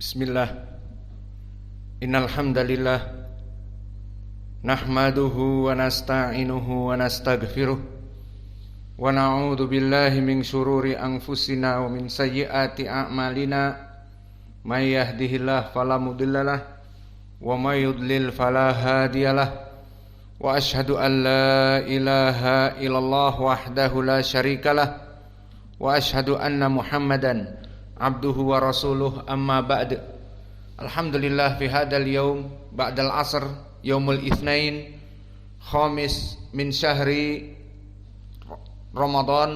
Bismillah. Innal hamdalillah nahmaduhu wa nasta'inuhu wa nastaghfiruh wa na'udzu billahi min syururi anfusina wa min sayyiati a'malina may yahdihillahu fala mudhillalah wa may yudlil fala hadiyalah wa asyhadu an la ilaha illallah wahdahu la syarikalah wa asyhadu anna Muhammadan abduhu wa rasuluh amma ba'd. Alhamdulillah fi hadal yaum ba'dal asr yaumul itsnain khamis min syahri Ramadan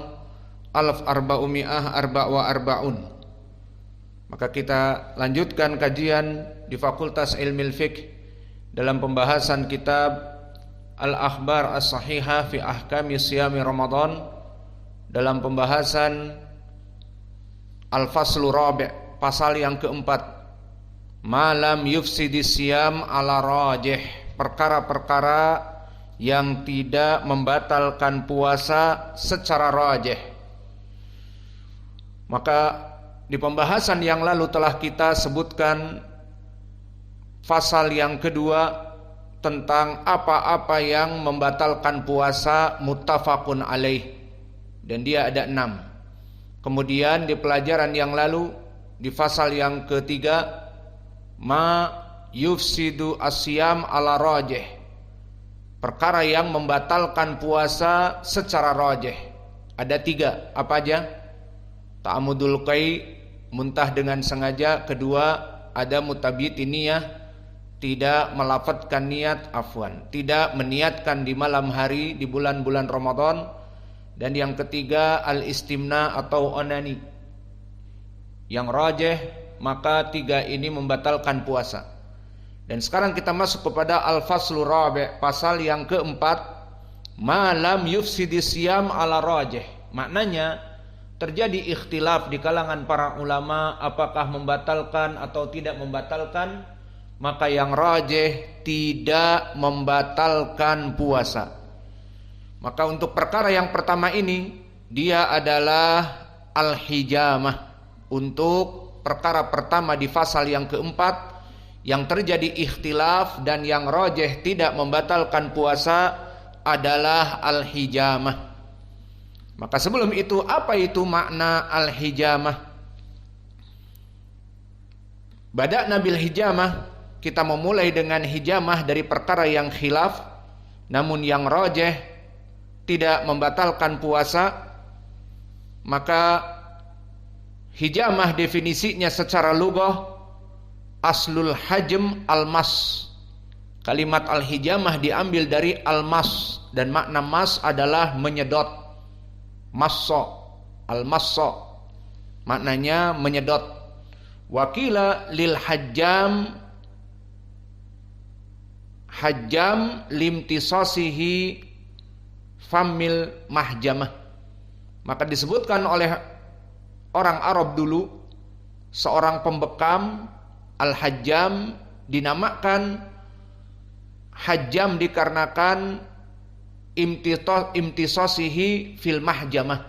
1444. Maka kita lanjutkan kajian di Fakultas Ilmil Fiqh dalam pembahasan kitab Al-Akhbar As-Sahihah fi Ahkami Siyami Ramadan, dalam pembahasan Al-Faslu Rabi', pasal yang keempat, malam yufsidis siyam ala rajih, perkara-perkara yang tidak membatalkan puasa secara rajih. Maka di pembahasan yang lalu telah kita sebutkan pasal yang kedua tentang apa-apa yang membatalkan puasa muttafaqun alaih, dan dia ada 6. Kemudian di pelajaran yang lalu di pasal yang ketiga, ma yufsidu asyam ala rajih, perkara yang membatalkan puasa secara rajih. Ada 3. Apa aja? Ta'amudul qai, muntah dengan sengaja. Kedua, ada mutabiti niyah, tidak melafadzkan niat, tidak meniatkan di malam hari di bulan-bulan Ramadan. Dan yang ketiga, al-istimna atau onani. Yang rajih, maka 3 ini membatalkan puasa. Dan sekarang kita masuk kepada al-faslu rabi', pasal yang keempat, malam yufsidis siyam ala rajih. Maknanya terjadi ikhtilaf di kalangan para ulama apakah membatalkan atau tidak membatalkan. Maka yang rajih tidak membatalkan puasa. Maka untuk perkara yang pertama ini, dia adalah al-hijamah. Untuk perkara pertama di pasal yang keempat yang terjadi ikhtilaf dan yang rajih tidak membatalkan puasa adalah al-hijamah. Maka sebelum itu, apa itu makna al-hijamah? Bada'na bil hijamah, kita memulai dengan hijamah dari perkara yang khilaf namun yang rajih tidak membatalkan puasa. Maka hijamah definisinya secara lughah, aslul hajm al-mas. Kalimat al-hijamah diambil dari al-mas, dan makna mas adalah menyedot. Massa, al-massa, maknanya menyedot. Wakila lil hajjam, hajjam limtisasihi famil mahjamah. Maka disebutkan oleh orang Arab dulu, seorang pembekam al-hajjam dinamakan hajjam dikarenakan imtisasihi fil mahjamah,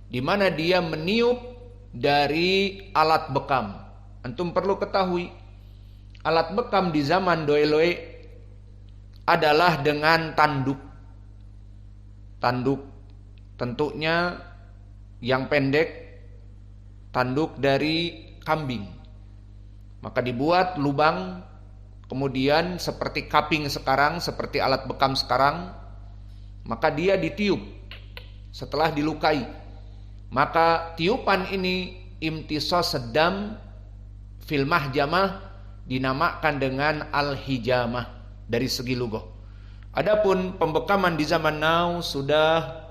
di mana dia meniup dari alat bekam. Antum perlu ketahui, alat bekam di zaman doeloe adalah dengan tanduk tentunya yang pendek, tanduk dari kambing. Maka dibuat lubang, kemudian seperti kaping sekarang, seperti alat bekam sekarang, maka dia ditiup setelah dilukai. Maka tiupan ini imtisas sedam fil mahjamah, dinamakan dengan al-hijamah dari segi lughah. Adapun pembekaman di zaman now sudah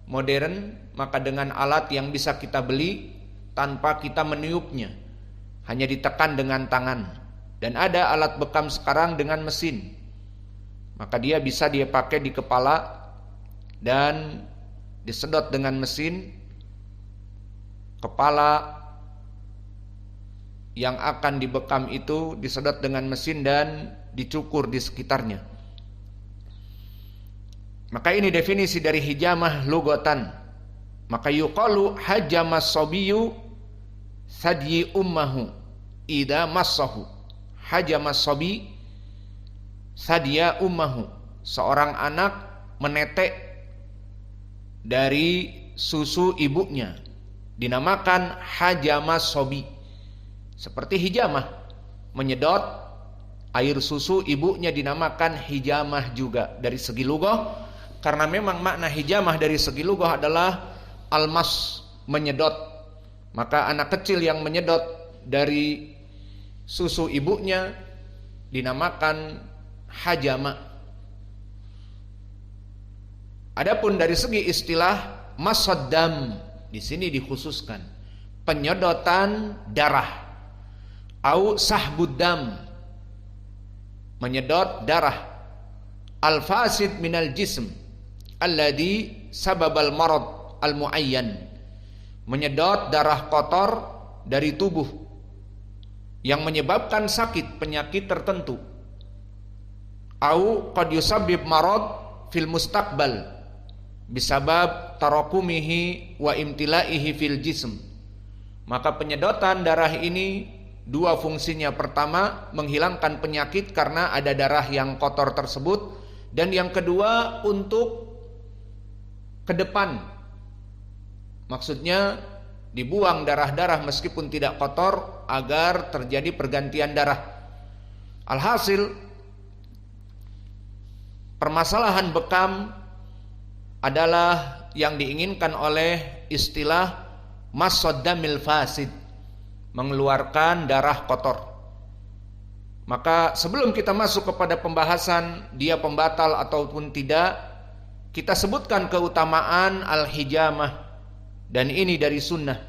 modern, maka dengan alat yang bisa kita beli tanpa kita meniupnya, hanya ditekan dengan tangan. Dan ada alat bekam sekarang dengan mesin, maka dia bisa dia pakai di kepala dan disedot dengan mesin. Kepala yang akan dibekam itu disedot dengan mesin dan dicukur di sekitarnya. Maka ini definisi dari hijamah lugatan. Maka yuqalu hajamas sabiyu sadyi ummahu. idza massahu hajamas sabi sadia ummahu. Seorang anak menetek dari susu ibunya dinamakan hajamas sabi. Seperti hijamah, menyedot air susu ibunya dinamakan hijamah juga dari segi lughah, karena memang makna hijamah dari segi lughah adalah almas, menyedot. Maka anak kecil yang menyedot dari susu ibunya dinamakan hajamah. Adapun dari segi istilah masaddam, di sini dikhususkan penyedotan darah, au sahbuddam, menyedot darah, al-fasid minal jism alladhi sababal marad al-muayyan, menyedot darah kotor dari tubuh yang menyebabkan sakit penyakit tertentu, au qad yusabbib marad fil mustaqbal bisabab tarakumihi wa imtilaihi fil jism. Maka penyedotan darah ini dua fungsinya. Pertama, menghilangkan penyakit karena ada darah yang kotor tersebut, dan yang kedua untuk ke depan. Maksudnya dibuang darah-darah meskipun tidak kotor agar terjadi pergantian darah. Alhasil, permasalahan bekam adalah yang diinginkan oleh istilah masaddamil fasid, mengeluarkan darah kotor. Maka sebelum kita masuk kepada pembahasan dia pembatal ataupun tidak, kita sebutkan keutamaan al-hijamah, dan ini dari sunnah.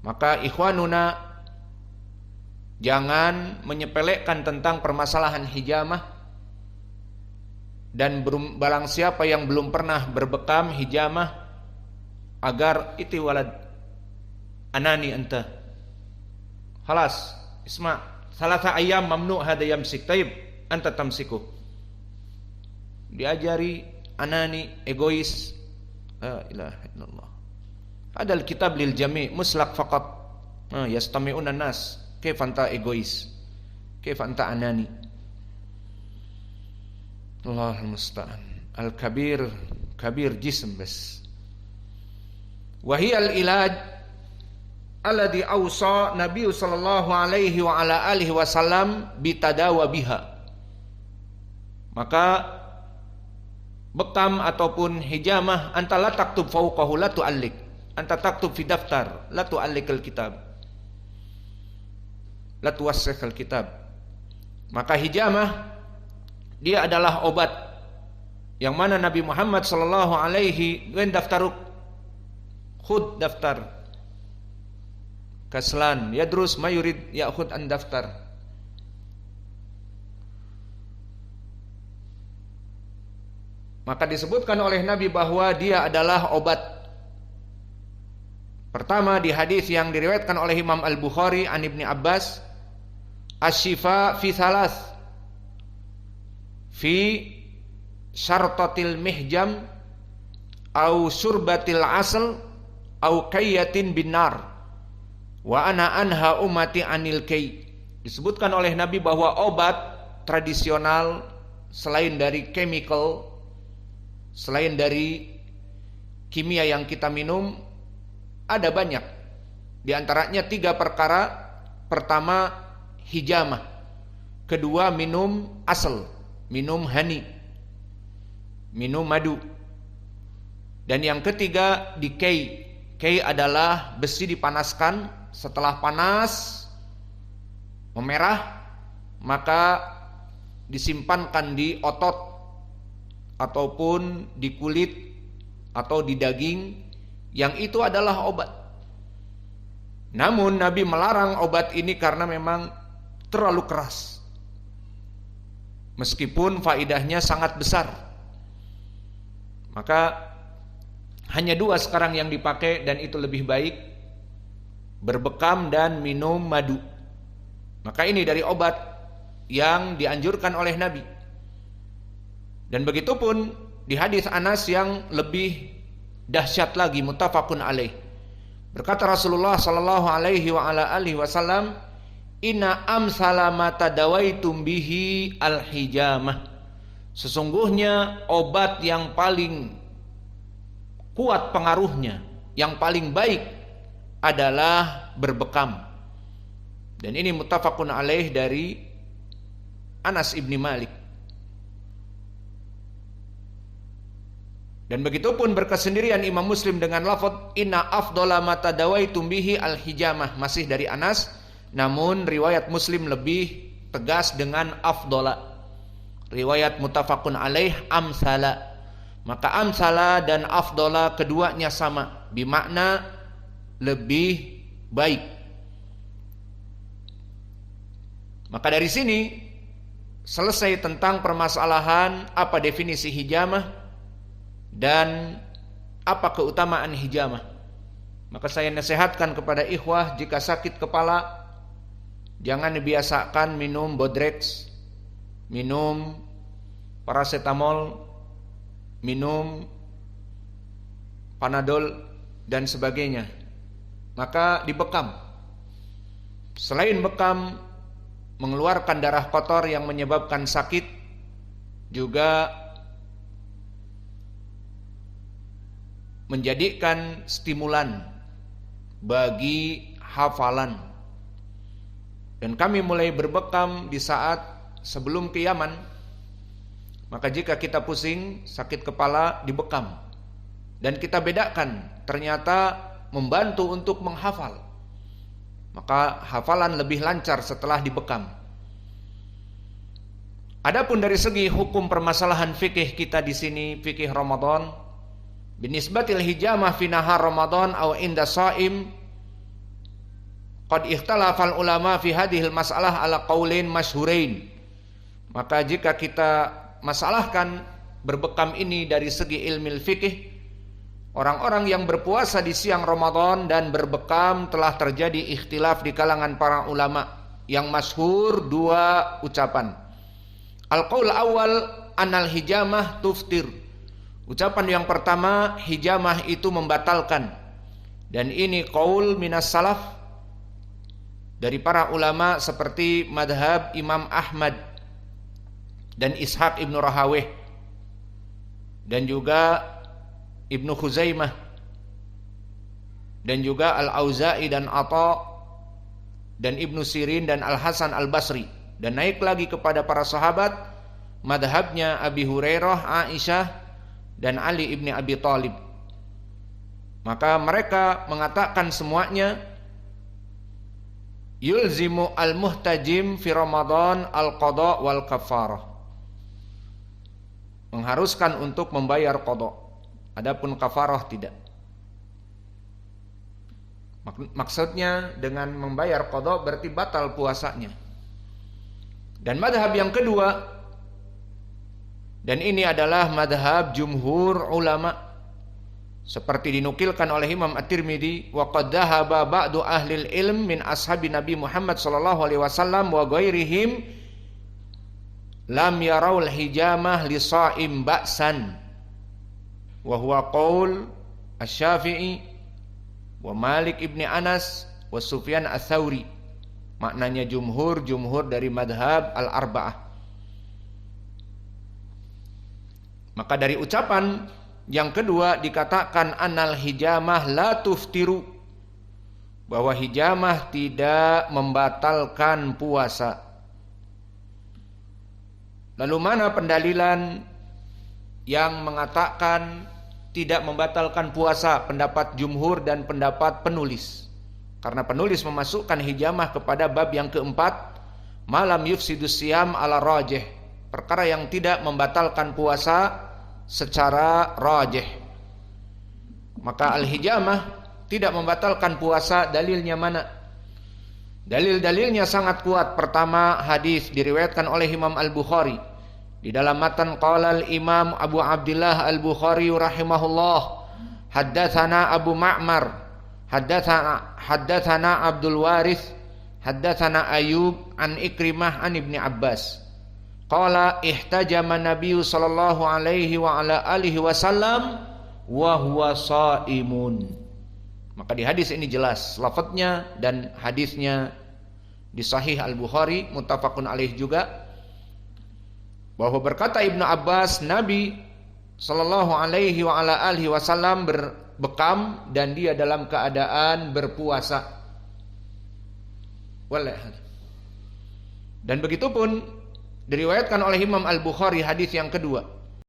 Maka ikhwanuna, jangan menyepelekan tentang permasalahan hijamah, dan barang siapa yang belum pernah berbekam hijamah, agar iti walad anani anta khalas isma salasa ayyam mamnu hada yamsik taib anta tamsiku, diajari anani, egois. La ilaha illallah. Adal kitab lil jami' muslak faqat yastami'una nas. Kaif anta egois, kaif anta anani. Allahul musta'an. Al kabir kabir jism bas. Wa hiya al ilaj alladhi awsa Nabi sallallahu alaihi wa ala alihi wasallam bitadawa biha. Maka bekam ataupun hijamah, anta la taktub fauqahu la tu'allik, anta taktub fi daftar la tu'allikal kitab, la tuwassikhal kitab. Maka hijamah dia adalah obat yang mana Nabi Muhammad sallallahu alaihi wen daftaruk khud daftar kaslan yadrus mayurid ya'khud an daftar. Maka disebutkan oleh Nabi bahwa dia adalah obat. Pertama, di hadis yang diriwayatkan oleh Imam Al-Bukhari an Ibni Abbas, asy-syifa fi thalath, fi syartatil mihjam au surbatil asal au kayyatin binar wa ana anha ummati anil kay. Disebutkan oleh Nabi bahwa obat tradisional selain dari chemical, selain dari kimia yang kita minum, ada banyak. Di antaranya 3 perkara. Pertama, hijamah. Kedua, minum asal, minum hani, minum madu. Dan yang ketiga, di kay. Kay adalah besi dipanaskan, setelah panas memerah, maka disimpankan di otot ataupun di kulit atau di daging, yang itu adalah obat. Namun Nabi melarang obat ini karena memang terlalu keras, meskipun faidahnya sangat besar. Maka hanya 2 sekarang yang dipakai, dan itu lebih baik, berbekam dan minum madu. Maka ini dari obat yang dianjurkan oleh Nabi. Dan begitu pun di hadis Anas yang lebih dahsyat lagi, muttafaqun alaih. Berkata Rasulullah sallallahu alaihi wa ala alihi wasallam, inna amsala ma tadawaitum bihi al-hijamah. Sesungguhnya obat yang paling kuat pengaruhnya, yang paling baik adalah berbekam. Dan ini muttafaqun alaih dari Anas ibni Malik. Dan begitupun berkesendirian Imam Muslim dengan lafaz inna afdhala ma tadawaitum bihi al-hijamah, masih dari Anas, namun riwayat Muslim lebih tegas dengan afdhala. Riwayat muttafaqun alaih amsala. Maka amsala dan afdhala keduanya sama, bermakna lebih baik. Maka dari sini selesai tentang permasalahan apa definisi hijamah dan apa keutamaan hijamah. Maka saya nasihatkan kepada ikhwah, jika sakit kepala jangan dibiasakan minum Bodrex, minum paracetamol, minum Panadol dan sebagainya. Maka dibekam. Selain bekam mengeluarkan darah kotor yang menyebabkan sakit, juga menjadikan stimulan bagi hafalan. Dan kami mulai berbekam di saat sebelum ke Yaman. Maka jika kita pusing, sakit kepala, dibekam. Dan kita bedakan, ternyata membantu untuk menghafal. Maka hafalan lebih lancar setelah dibekam. Adapun dari segi hukum permasalahan fikih kita di sini, fikih Ramadan, binisbatil hijamah fi nahar Ramadan aw inda shaim, qad ikhtalafal ulama fi hadhil mas'alah ala qaulin masyhurain. Maka jika kita masalahkan berbekam ini dari segi ilmu fikih, orang-orang yang berpuasa di siang Ramadan dan berbekam telah terjadi ikhtilaf di kalangan para ulama. Yang masyhur dua ucapan. Al-qaul awal anal hijamah tuftir. Ucapan yang pertama, hijamah itu membatalkan. Dan ini qaul minas salaf, dari para ulama seperti madhab Imam Ahmad dan Ishaq ibnu Rahaweh, dan juga Ibnu Khuzaimah, dan juga Al-Auza'i dan Atha, dan Ibnu Sirin dan Al-Hasan Al-Basri. Dan naik lagi kepada para sahabat, madhabnya Abi Hurairah, Aisyah, dan Ali ibni Abi Thalib. Maka mereka mengatakan semuanya yulzimu al-muhtajim fi Ramadan al-qada wal kafarah, mengharuskan untuk membayar qada, adapun kafarah tidak. Maksudnya dengan membayar qada berarti batal puasanya. Dan madhab yang kedua, dan ini adalah madhab jumhur ulama, seperti dinukilkan oleh Imam At-Tirmidzi, wa qad dhahaba ba'du ahlil ilm min ashabi Nabi Muhammad sallallahu alaihi wasallam wa ghairihim lam yarawul hijamah li sha'im ba'san, wa huwa qaul Asy-Syafi'i wa Malik ibni Anas wa Sufyan Ats-Tsauri. Maknanya jumhur dari madhab al-arba'ah. Maka dari ucapan yang kedua dikatakan anal hijamah la tuftiru, bahwa hijamah tidak membatalkan puasa. Lalu mana pendalilan yang mengatakan tidak membatalkan puasa? Pendapat jumhur dan pendapat penulis. Karena penulis memasukkan hijamah kepada bab yang keempat, malam yufsidus siyam ala rajih, perkara yang tidak membatalkan puasa secara rajih. Maka al-hijamah tidak membatalkan puasa. Dalilnya mana? Dalil-dalilnya sangat kuat. Pertama, hadis diriwayatkan oleh Imam Al-Bukhari. Di dalam matan qala al-Imam Abu Abdullah Al-Bukhari rahimahullah, haddatsana Abu Ma'mar, haddatsana Abdul Warith, haddatsana Ayyub an Ikrimah an Ibni Abbas. Qala ihtajama Nabiyyu sallallahu alaihi wa ala alihi wasallam wa huwa shaimun. Maka di hadis ini jelas lafadznya dan hadisnya di Sahih Al-Bukhari, muttafaqun alaih juga, bahwa berkata Ibnu Abbas, Nabi sallallahu alaihi wa ala alihi wasallam berbekam dan dia dalam keadaan berpuasa. Dan begitu pun diriwayatkan oleh Imam Al-Bukhari hadis yang kedua